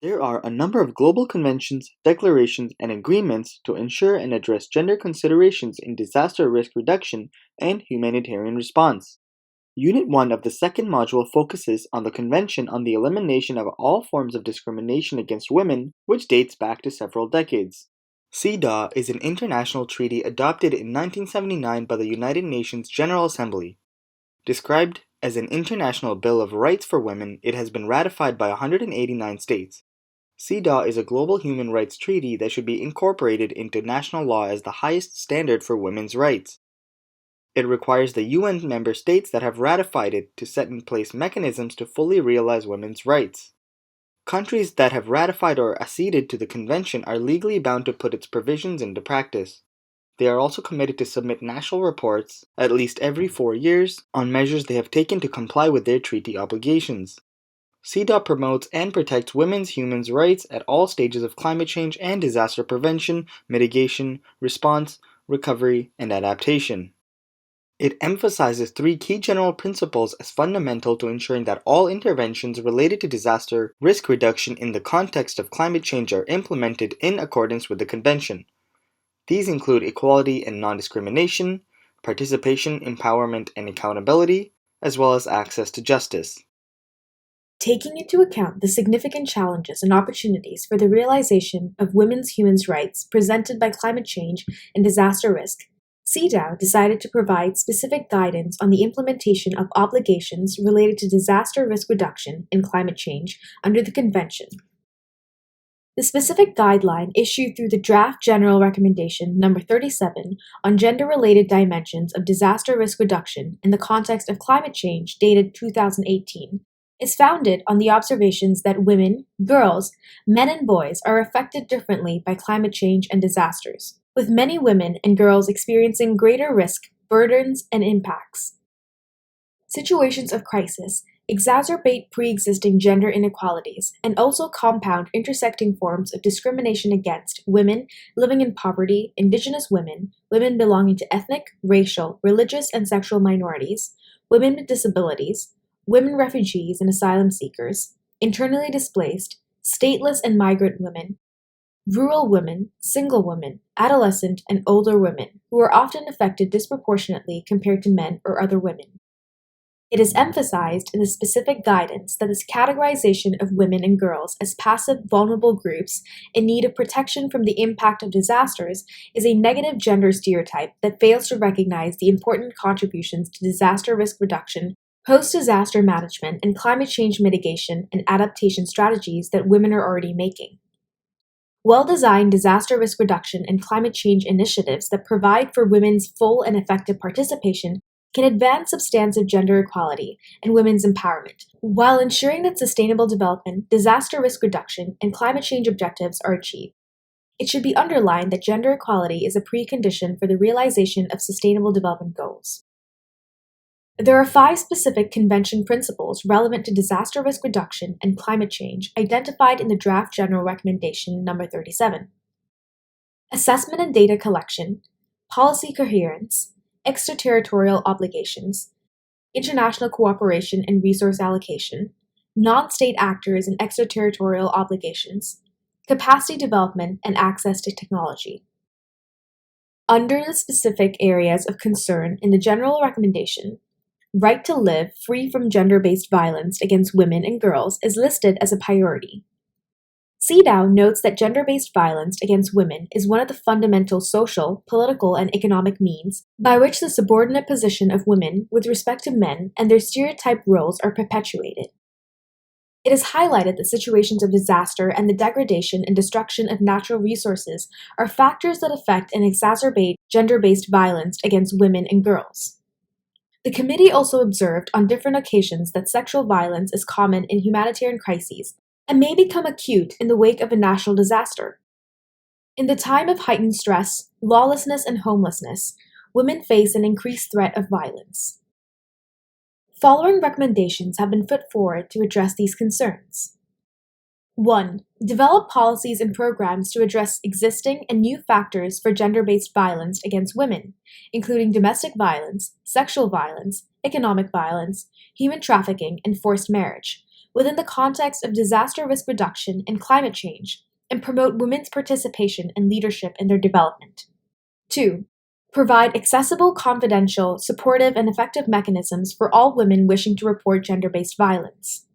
There are a number of global conventions, declarations, and agreements to ensure and address gender considerations in disaster risk reduction and humanitarian response. Unit 1 of the second module focuses on the Convention on the Elimination of All Forms of Discrimination Against Women, which dates back to several decades. CEDAW is an international treaty adopted in 1979 by the United Nations General Assembly. Described as an international bill of rights for women, it has been ratified by 189 states. CEDAW is a global human rights treaty that should be incorporated into national law as the highest standard for women's rights. It requires the UN member states that have ratified it to set in place mechanisms to fully realize women's rights. Countries that have ratified or acceded to the convention are legally bound to put its provisions into practice. They are also committed to submit national reports, at least every 4 years, on measures they have taken to comply with their treaty obligations. CEDAW promotes and protects women's human rights at all stages of climate change and disaster prevention, mitigation, response, recovery, and adaptation. It emphasizes 3 key general principles as fundamental to ensuring that all interventions related to disaster risk reduction in the context of climate change are implemented in accordance with the Convention. These include equality and non-discrimination, participation, empowerment, and accountability, as well as access to justice. Taking into account the significant challenges and opportunities for the realization of women's human rights presented by climate change and disaster risk, CEDAW decided to provide specific guidance on the implementation of obligations related to disaster risk reduction and climate change under the Convention. The specific guideline issued through the Draft General Recommendation No. 37 on gender-related dimensions of disaster risk reduction in the context of climate change dated 2018 is founded on the observations that women, girls, men and boys are affected differently by climate change and disasters, with many women and girls experiencing greater risk, burdens, and impacts. Situations of crisis exacerbate pre-existing gender inequalities and also compound intersecting forms of discrimination against women living in poverty, Indigenous women, women belonging to ethnic, racial, religious, and sexual minorities, women with disabilities, women refugees and asylum seekers, internally displaced, stateless and migrant women, rural women, single women, adolescent, and older women, who are often affected disproportionately compared to men or other women. It is emphasized in the specific guidance that this categorization of women and girls as passive, vulnerable groups in need of protection from the impact of disasters is a negative gender stereotype that fails to recognize the important contributions to disaster risk reduction, post-disaster management, and climate change mitigation and adaptation strategies that women are already making. Well-designed disaster risk reduction and climate change initiatives that provide for women's full and effective participation can advance substantive gender equality and women's empowerment, while ensuring that sustainable development, disaster risk reduction, and climate change objectives are achieved. It should be underlined that gender equality is a precondition for the realization of sustainable development goals. There are 5 specific Convention principles relevant to disaster risk reduction and climate change identified in the Draft General Recommendation No. 37. Assessment and data collection, policy coherence, extraterritorial obligations, international cooperation and resource allocation, non-state actors and extraterritorial obligations, capacity development and access to technology. Under the specific areas of concern in the General Recommendation, right to live free from gender-based violence against women and girls is listed as a priority. CEDAW notes that gender-based violence against women is one of the fundamental social, political, and economic means by which the subordinate position of women with respect to men and their stereotyped roles are perpetuated. It is highlighted that situations of disaster and the degradation and destruction of natural resources are factors that affect and exacerbate gender-based violence against women and girls. The committee also observed on different occasions that sexual violence is common in humanitarian crises and may become acute in the wake of a national disaster. In the time of heightened stress, lawlessness, and homelessness, women face an increased threat of violence. Following recommendations have been put forward to address these concerns. 1. Develop policies and programs to address existing and new factors for gender-based violence against women, including domestic violence, sexual violence, economic violence, human trafficking, and forced marriage, within the context of disaster risk reduction and climate change, and promote women's participation and leadership in their development. 2. Provide accessible, confidential, supportive, and effective mechanisms for all women wishing to report gender-based violence.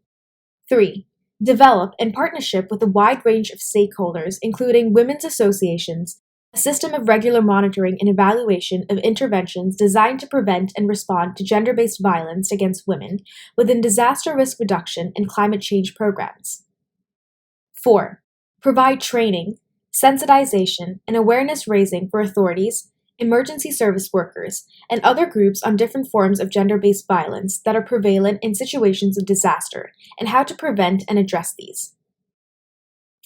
3. Develop, in partnership with a wide range of stakeholders, including women's associations, a system of regular monitoring and evaluation of interventions designed to prevent and respond to gender-based violence against women within disaster risk reduction and climate change programs. 4. Provide training, sensitization, and awareness raising for authorities, emergency service workers, and other groups on different forms of gender-based violence that are prevalent in situations of disaster and how to prevent and address these.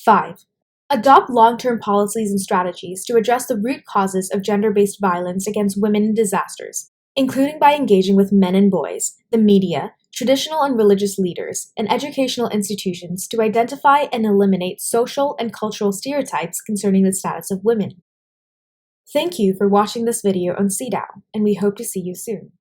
5. Adopt long-term policies and strategies to address the root causes of gender-based violence against women in disasters, including by engaging with men and boys, the media, traditional and religious leaders, and educational institutions to identify and eliminate social and cultural stereotypes concerning the status of women. Thank you for watching this video on CEDAW, and we hope to see you soon.